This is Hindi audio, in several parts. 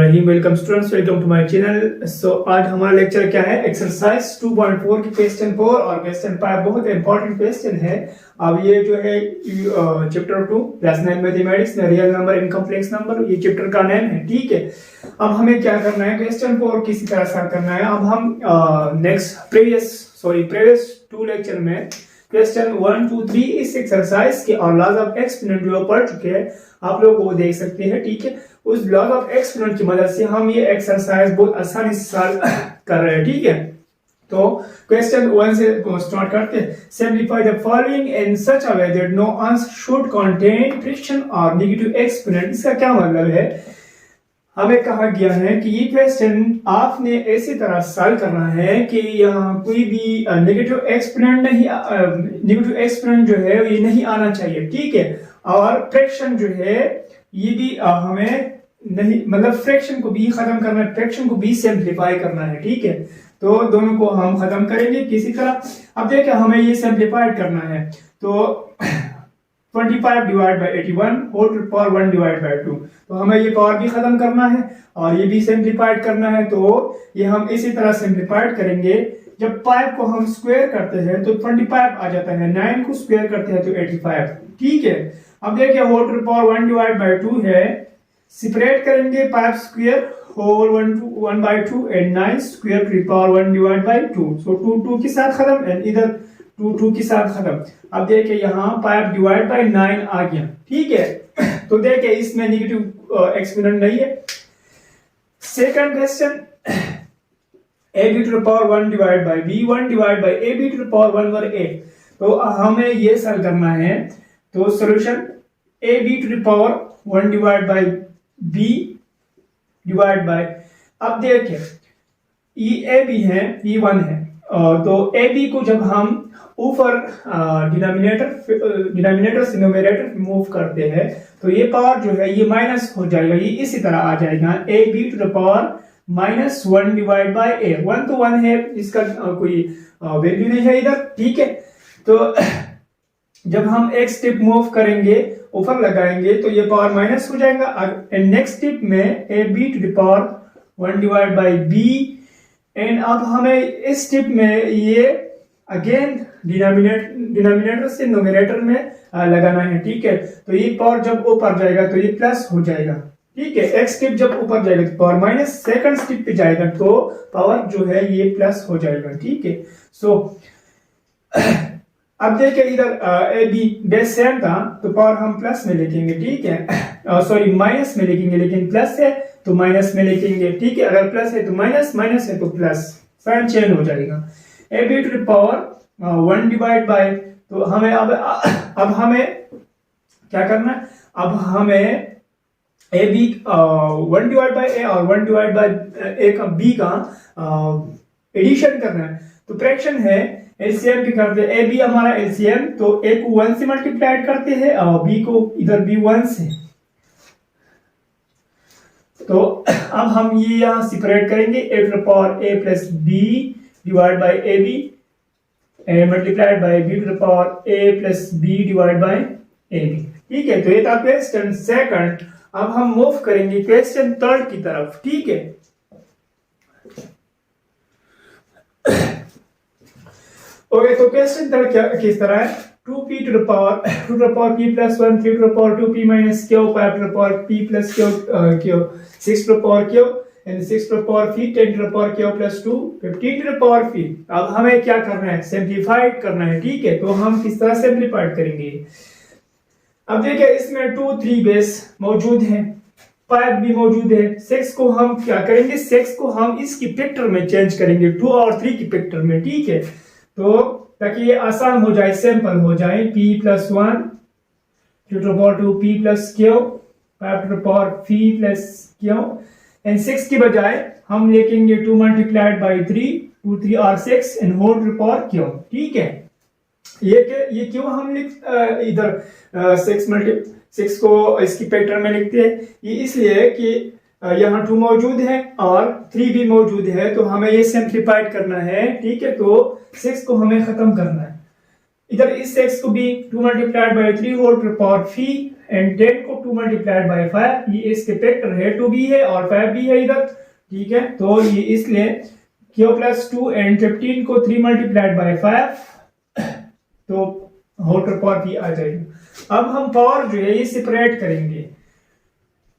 बिस्मिल्लाहिर्रहमानिर्रहीम। Welcome students, welcome to my channel. So आज हमारा लेक्चर क्या है, एक्सरसाइज 2.4 की क्वेश्चन 4 और क्वेश्चन 5 बहुत इंपॉर्टेंट क्वेश्चन है। अब ये जो है चैप्टर 2 क्लास 9 मैथमेटिक्स में real number in complex number, ये चैप्टर का नेम है। ठीक है, अब हमें क्या करना है, क्वेश्चन 4 किसी तरह सॉल्व करना है। अब हम प्रीवियस 2 लेक्चर में क्वेश्चन 1, 2, 3 इस एक्सरसाइज के और लॉज ऑफ एक्सपोनेंट जो पढ़ चुके हैं, आप लोग वो देख सकते हैं। ठीक है, उस लॉज ऑफ एक्सपोनेंट की मदद से हम ये एक्सरसाइज बहुत आसानी से सॉल्व कर रहे हैं। ठीक है, तो क्वेश्चन 1 से स्टार्ट करते हैं। Simplify the following in such a way that no answer should contain fraction और नेगेटिव एक्सपोनेंट। इसका क्या मतलब है, हमें कहा गया है कि ये क्वेश्चन आपने ऐसी तरह सॉल्व करना है कि यहाँ कोई भी नेगेटिव एक्सपोनेंट जो है ये नहीं आना चाहिए। ठीक है, और फ्रैक्शन जो है ये भी हमें नहीं, मतलब फ्रैक्शन को भी खत्म करना है, फ्रैक्शन को भी सिंपलीफाई करना है। ठीक है, तो दोनों को हम खत्म करेंगे किसी तरह। अब देखिए हमें ये सिंपलीफाइड करना है, तो 25 divide by 81 whole to power 1 divide by 2, तो हमें ये पावर भी खत्म करना है और ये भी सिंपलीफाइड करना है। तो ये हम इसी तरह सिंपलीफाइड करेंगे। जब 5 को हम स्क्वायर करते हैं तो 25 आ जाता है, 9 को स्क्वायर करते हैं तो 85। ठीक है, अब देखिए whole to power 1 divide by 2 है, सेपरेट करेंगे 5 square whole 1 by 2 and 9 square to power 1 divide by 2। So 2 के साथ खत्म एंड इधर 2 के साथ खत्म। अब देखिए यहाँ 5 डिवाइड बाई 9 आ गया। ठीक है, तो देखिए इसमें नेगेटिव एक्सपोनेंट नहीं है। Second question, ab to the power 1 divide by b 1 divide by ab to the power 1 over a। तो हमें ये सॉल्व करना है, तो solution ab to the power 1 divide by b divide by, अब देखिए ये ab है, ये 1 है, तो ab को जब हम ऊपर डिनोमिनेटर से न्यूमरेटर मूव करते हैं तो ये पावर जो है ये माइनस हो जाएगा, ये इसी तरह आ जाएगा ab to the power -1 divide by a। 1 तो 1 है, इसका कोई वैल्यू नहीं है इधर। ठीक है, तो जब हम एक स्टेप मूव करेंगे, ऊपर लगाएंगे तो ये पावर माइनस हो जाएगा। एंड नेक्स्ट स्टेप में ab to the power 1 divide by b, and अब हमें इस स्टेप में ये अगेन डिनोमिनेटर से न्यूमरेटर में लगाना है। ठीक है, तो ये पावर जब ऊपर जाएगा तो ये प्लस हो जाएगा। ठीक है, एक स्टेप जब ऊपर जाएगा तो पावर माइनस, सेकंड स्टेप पे जाएगा तो पावर जो है ये प्लस हो जाएगा। ठीक है, सो अब देखिए इधर ए बी बेस सेम था तो पावर हम प्लस में लिखेंगे। ठीक है, सॉरी माइनस में लिखेंगे, लेकिन प्लस है तो माइनस में लिखेंगे। ठीक है, अगर प्लस है तो माइनस, माइनस है तो प्लस, साइन चेंज हो जाएगा। A b to the power 1 divide by, तो हमें अब हमें क्या करना है, अब हमें a b 1 divide by a और 1 डिवाइड बाय ए का बी का एडिशन करना है। तो फ्रैक्शन है, एलसीएम भी करते हैं। ए बी हमारा एलसीएम, तो ए को 1 से मल्टीप्लाइड करते हैं और बी को इधर भी 1 से। तो अब हम ये यहाँ सेपरेट करेंगे, A to the power A plus B divide by A B and multiplied by B to the power A plus B divide by A B. ठीक है, तो ये था क्वेश्चन सेकंड। अब हम मूव करेंगे क्वेश्चन थर्ड की तरफ। ठीक है, ओके, तो क्वेश्चन थर्ड क्या किस तरह है, 2p to the power p plus 1 3 to the power 2p minus q 5 to the power p plus q 6 to the power q and 6 to the power p 10 to the power q plus 2 15 to the power p। अब हमें क्या करना है, सिंपलीफाइड करना है। ठीक है, तो हम किस तरह सिंपलीफाइड करेंगे, अब देखिए इसमें 2 3 बेस मौजूद है, 5 भी मौजूद है। 6 को हम क्या करेंगे, 6 को हम इसकी फैक्टर में चेंज करेंगे, 2 और 3 की फैक्टर में। ठीक है, तो ताकि ये आसान हो जाए, सिंपल हो जाए, p plus 1 to the power 2 p plus q 5 to the power p plus q and 6 की बजाय हम लिखेंगे 2 मल्टीप्लाइड बाई 3, 2 3 और 6 and whole to the power q। ठीक है, ये क्यों हम इधर 6 को इसकी फैक्टर में लिखते हैं, ये इसलिए कि यहाँ 2 मौजूद है और 3 भी मौजूद है, तो हमें ये सिंपलीफाइड करना है। ठीक है, तो 6 को हमें खत्म करना है। इधर इस x को भी 2 multiplied by 3 whole to the power phi and 10 को 2 मल्टीप्लाइड बाय 5, ये इसके फैक्टर है, 2 भी है और 5 भी है इधर, ठीक है। तो ये इसलिए q प्लस 2 एंड 15 को 3 मल्टीप्लाइड बाय 5 तो होल टू द पावर फी आ जाएगा। अब हम पावर जो है ये सेपरेट करेंगे,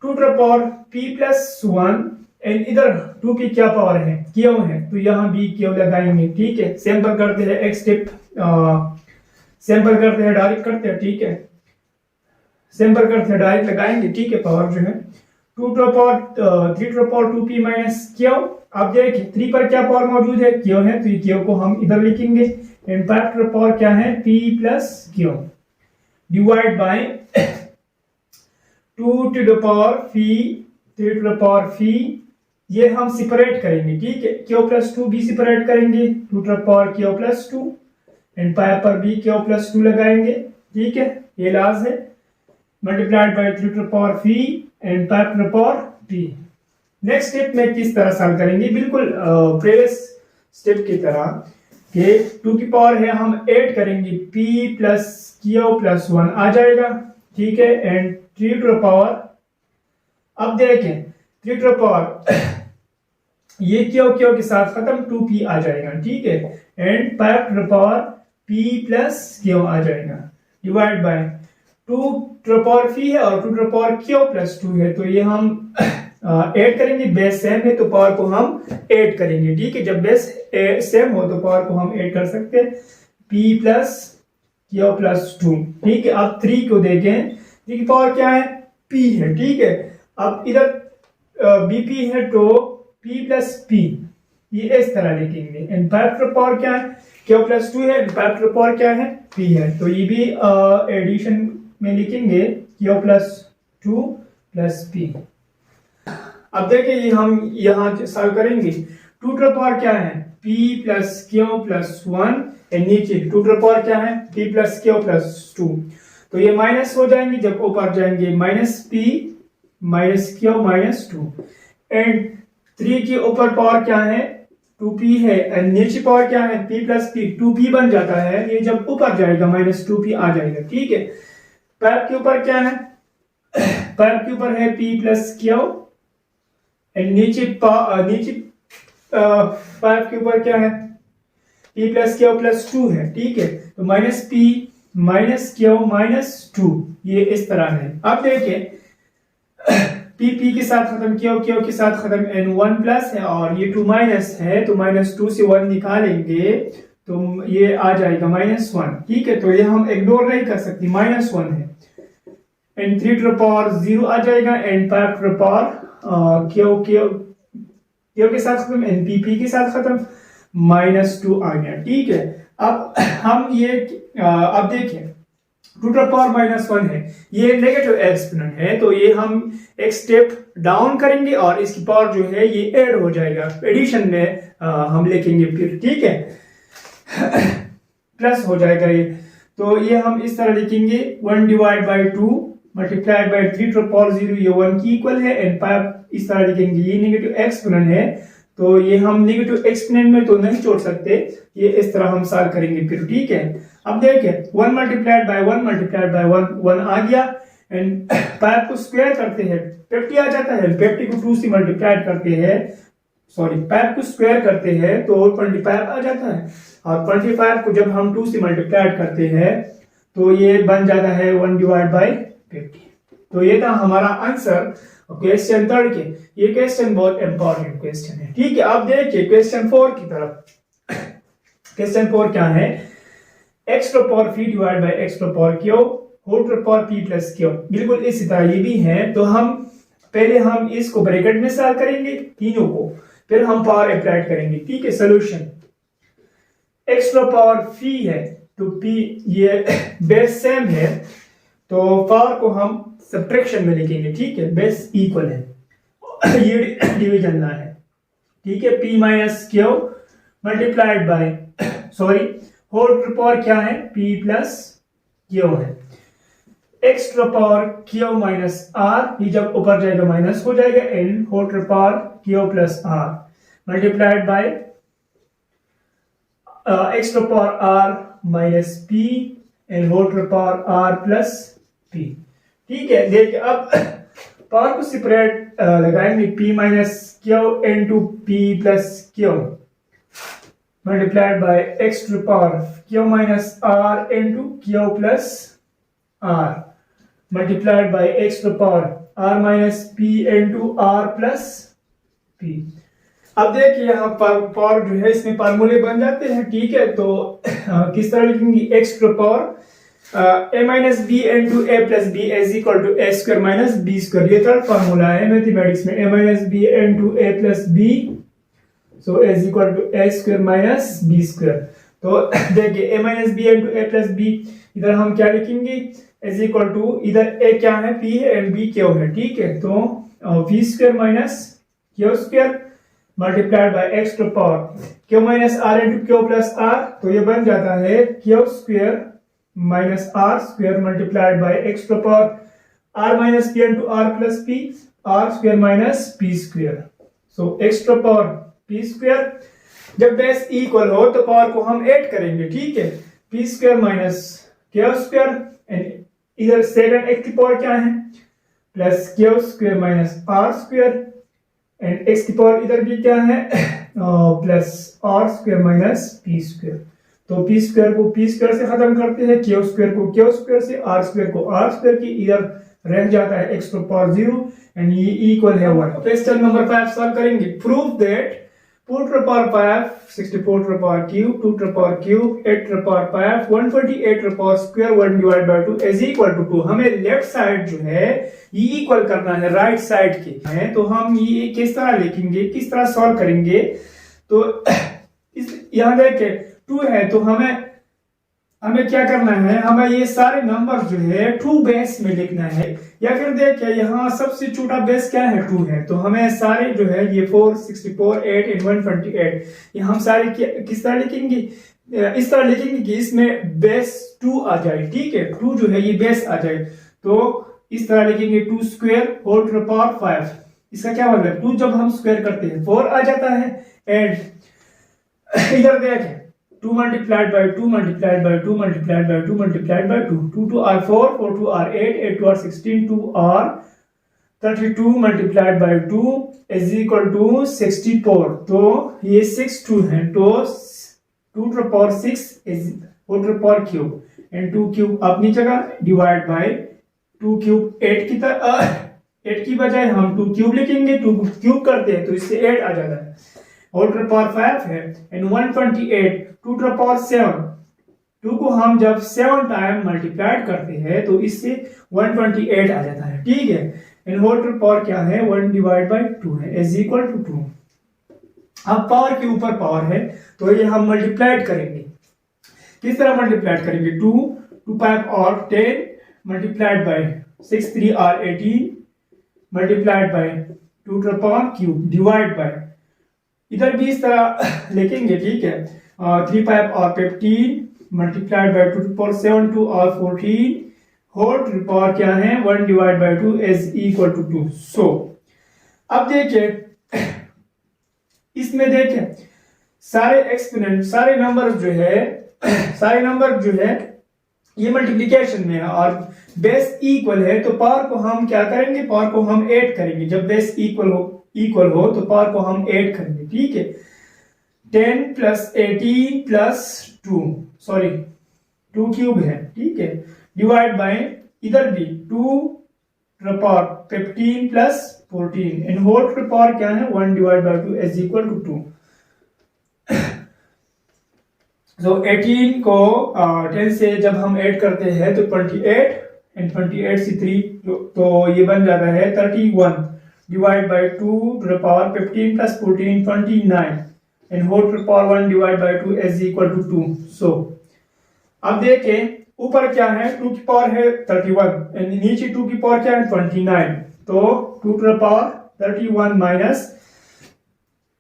2 to the power p plus 1 and इधर 2 की क्या पावर है, क्यू है, तो यहाँ भी क्यू लगाएंगे, ठीक है। सैंपल करते हैं एक स्टेप, सैंपल करते हैं डायरेक्ट करते हैं, ठीक है, सैंपल करते हैं डायरेक्ट लगाएंगे, ठीक है। पावर जो है 2 to the power 3 to the power 2p minus q. अब देखिए 3 पर क्या पावर मौजूद है, क्यू है, तो ये क्यू को हम इधर लिखेंगे एंड 5 टू द पावर क्या है, p plus Q divide by 2 to the power phi 3 to the power phi, ये हम सेपरेट करेंगे, ठीक है। क्यू प्लस 2 भी सेपरेट करेंगे, 2 to the power Q plus 2 and pi पर भी क्यू प्लस 2 लगाएंगे, ठीक है, ये लाज है, multiplied by 3 to the power phi and pi to the power p. Next step में किस तरह सॉल्व करेंगे, बिल्कुल प्रीवियस स्टेप की तरह कि 2 की पावर है हम ऐड करेंगे, p प्लस क्यू प्लस 1 आ जाएगा, ठीक है, एंड 3 टू द पावर, अब देखें 3 टू द पावर ये क्यू के साथ खत्म 2p आ जाएगा, ठीक है, and 5 to the power p plus Q आ जाएगा divide by 2 to the power phi है और 2 to the power Q plus 2 है, तो ये हम ऐड करेंगे, बेस सेम है तो पावर को हम ऐड करेंगे, ठीक है। जब बेस सेम हो तो पावर को हम ऐड कर सकते हैं, p प्लस क्यू प्लस 2, ठीक है। अब 3 को देखें, 3 की पावर क्या है, p है, ठीक है। अब इधर bp है तो p प्लस p, ये इस तरह लिखेंगे एंड 5 टू द पावर क्या है, q प्लस 2 है, 5 टू द पावर क्या है, p है, तो ये भी एडिशन में लिखेंगे q प्लस 2 प्लस p। अब देखिए ये हम यहाँ सॉल्व करेंगे, 2 टू द पावर क्या है, p plus q plus 1 and नीचे 2 टू द पावर क्या है, p प्लस q प्लस 2, तो ये माइनस हो जाएंगे, जब ऊपर जाएंगे minus p minus q minus 2 and 3 के ऊपर पावर क्या है, 2p है एंड नीचे पावर क्या है, p प्लस p, 2p बन जाता है, ये जब ऊपर जाएगा माइनस 2p आ जाएगा, ठीक है। 5 के ऊपर क्या है, 5 के ऊपर है p प्लस q एंड नीचे 5 के ऊपर क्या है, p प्लस q प्लस 2 है, ठीक है, तो minus p minus q minus 2, ये इस तरह है। अब देखिए p के साथ खत्म, q के साथ खत्म एंड 1 प्लस है और ये 2 माइनस है, तो माइनस 2 से 1 निकालेंगे तो ये आ जाएगा माइनस 1, ठीक है, तो ये हम इग्नोर नहीं कर सकते, माइनस 1 है एंड 3 टू द पावर 0 आ जाएगा and 5 to the power q के साथ खत्म एंड p के साथ खत्म, माइनस 2 आ गया, ठीक है। अब हम ये अब देखिए 2 टू द पावर माइनस 1 है, ये नेगेटिव एक्सपोनेंट है, तो ये हम एक स्टेप डाउन करेंगे और इसकी पावर जो है ये ऐड हो जाएगा, एडिशन में हम लिखेंगे फिर, ठीक है, प्लस हो जाएगा ये, तो ये हम इस तरह लिखेंगे 1 divide by 2 multiplied by 3 to the power 0, ये 1 की इक्वल है एंड 5 इस तरह लिखेंगे, ये नेगेटिव एक्सपोनेंट है, तो ये हम नेगेटिव एक्सपोनेंट में तो नहीं छोड़ सकते, ये इस तरह हम सॉल्व करेंगे फिर, ठीक है। अब देखिए 1 मल्टीप्लाइड बाय 1 मल्टीप्लाइड बाय 1 आ गया एंड 5 को स्क्वायर करते हैं 50 आ जाता है, 50 को 2 से मल्टीप्लाइड करते हैं, सॉरी 5 को स्क्वायर करते हैं तो 25 आ जाता है और 25 को जब हम 2 से मल्टीप्लाइड करते हैं तो ये बन जाता है 1 डिवाइड बाय 50। तो ये था हमारा आंसर क्वेश्चन 3 के। ये क्वेश्चन बहुत इंपॉर्टेंट क्वेश्चन है, ठीक है। अब देखिए क्वेश्चन 4 की तरफ। क्वेश्चन 4 क्या है, x to power p divide by x to power q whole to power p plus q, बिल्कुल इसी तरह ये भी है। तो हम पहले हम इसको ब्रैकेट में सॉल्व करेंगे तीनों को, फिर हम पावर अप्लाई करेंगे, ठीक है। Solution x to power p है तो p ये बेस सेम है तो पावर को हम सब्ट्रैक्शन में लिखेंगे, ठीक है, बेस इक्वल है ये डिवीजन ना है, ठीक है। p minus q multiplied by sorry whole to power क्या है p प्लस क्यू है, x to power q minus r, ये जब ऊपर जाएगा माइनस हो जाएगा n whole to power q plus r multiplied by x to the power r minus p and whole to the power r plus p। ठीक है, देखिए अब पावर को सेपरेट लगाएंगे, p minus Q into p plus Q multiplied by x to the power q minus r into q plus r multiplied by x to the power r minus p into r plus p। अब देखिए यहाँ पर पावर जो है इसमें फार्मूले बन जाते हैं। ठीक है, तो किस तरह लिखेंगे, x to the power a minus b into a plus b is equal to a square minus b square। ये थर्ड फार्मूला है मैथमेटिक्स में, a minus b into a plus b so a is equal to a square minus b square। तो देखिए a minus b into a plus b, इधर हम क्या लिखेंगे, is equal to इधर a क्या है, p है and b q है। ठीक है, तो v square minus q square multiplied by x to the power q minus r into q plus r, तो ये बन जाता है q square minus r square multiplied by x to the power r minus p into r plus p, r square minus p square। so x to the power p square, जब बेस इक्वल हो तो पावर को हम ऐड करेंगे। ठीक है, p square minus q square and इधर सेकंड x की पावर क्या है, plus q square minus r square and x की पावर इधर भी क्या है, plus r square minus p square। तो p square को p square से खत्म करते हैं, q square को q square से, r square को r square की, इधर रह जाता है x to the power 0 and ये इक्वल है 1। क्वेश्चन नंबर 5 सॉल्व करेंगे। Prove that 4 to the power 5 64 to the power cube 2 to the power cube 8 to the power 5 128 to the power square 1 divided by 2 is equal to 2। हमें लेफ्ट साइड जो है ये इक्वल करना है राइट साइड के है, तो हम ये किस तरह लिखेंगे, किस तरह सॉल्व करेंगे। तो इस यहाँ देखिए 2 है, तो हमें क्या करना है, हमें ये सारे नंबर जो है 2 बेस में लिखना है, या फिर देखिए यहाँ सबसे छोटा बेस क्या है, 2 है, तो हमें सारे जो है ये 4 64 8 and 128 ये हम सारे किस तरह लिखेंगे, इस तरह लिखेंगे कि इसमें बेस 2 आ जाए। ठीक है, 2 जो है ये बेस आ जाए, तो इस तरह लिखेंगे 2 square whole to the power 5। इसका क्या मतलब, 2 जब हम स्क्वायर करते हैं 4 आ जाता है, एंड इधर देखें 2 multiplied by 2 multiplied by 2 multiplied by 2 multiplied by 2 2 to r 4 4 to r 8 8 to r 16 2 r 32 multiplied by 2 is equal to 64। तो ये 6 2 है, तो 2 to the power 6 is 4 to the power cube and 2 cube अपनी जगह डिवाइड बाय 2 cube 8 की तरह 8 की बजाय हम 2 cube लिखेंगे, 2 cube करते हैं तो इससे 8 आ जाता है, होल टू द पावर 5 है एंड 128 2 to the power 7। 2 को हम जब 7 टाइम मल्टीप्लाइड करते हैं तो इससे 128 आ जाता है। ठीक है, and whole to the power क्या है, 1 डिवाइड बाय 2 है इज इक्वल टू 2। अब पावर के ऊपर पावर है तो ये हम मल्टीप्लाइड करेंगे। किस तरह मल्टीप्लाइड करेंगे, 2 2 5 और 10 multiplied by 6 3 r 18 multiplied by 2 to the power cube divide by, इधर भी इस तरह लिखेंगे। ठीक है, 3 5 और 15 multiplied by 2 to the power 7 2 और 14 होल टू द पावर क्या है, 1 divide by 2 is equal to 2। So अब देखिए इसमें देखिए सारे एक्सपोनेंट सारे नंबर जो है ये मल्टीप्लिकेशन में है और बेस इक्वल है, तो पावर को हम क्या करेंगे, पावर को हम ऐड करेंगे। जब बेस इक्वल हो तो पावर को हम ऐड करेंगे। ठीक है, 10 प्लस 18 प्लस 2 क्यूब है। ठीक है, डिवाइड बाय इधर भी 2 to the power 15 plus 14 and whole to the power क्या है, 1 divide by 2 is equal to 2। so 18 को 10 से जब हम ऐड करते हैं तो 28 एंड 28 से 3 तो ये बन जाता है 31 divide by 2 to the power 15 plus 14 29 and whole to the power 1 divide by 2 is equal to 2। So अब देखें ऊपर क्या है, 2 की पावर है 31 एंड नीचे 2 की पावर क्या है 29, तो 2 to the power 31 माइनस,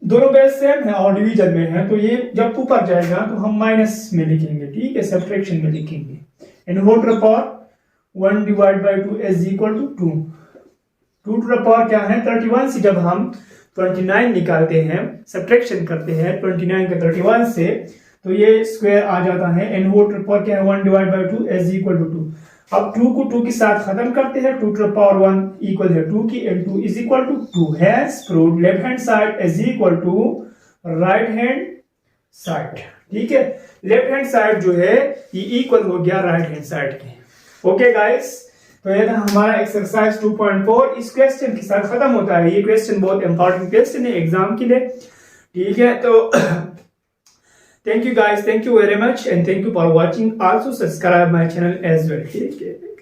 दोनों बेस सेम है और डिवीजन में है, तो ये जब ऊपर जाएगा तो हम माइनस में लिखेंगे। ठीक है, सब्ट्रैक्शन में लिखेंगे and whole to the power 1 divide by 2 is equal to 2। 2 to the power क्या है, 31 से जब हम 29 निकालते हैं, सब्ट्रैक्शन करते हैं 29 के 31 से, तो ये स्क्वायर आ जाता है, एन होल टू पावर क्या है 1 divide by 2 is equal to 2। अब 2 को 2 के साथ खत्म करते हैं, 2 टू द पावर 1 इक्वल है 2 की, and 2 is equal to 2। Has proved left hand side is equal to right hand side. ठीक है, लेफ्ट हैंड साइड जो है ये इक्वल हो गया राइट हैंड साइड के। ओके गाइस, तो ये था हमारा एक्सरसाइज 2.4। इस क्वेश्चन के साथ खत्म होता है। ये क्वेश्चन बहुत इंपॉर्टेंट क्वेश्चन है एग्जाम के लिए। ठीक है, तो thank you guys, thank you very much and thank you for watching. Also subscribe my channel as well. ठीक है।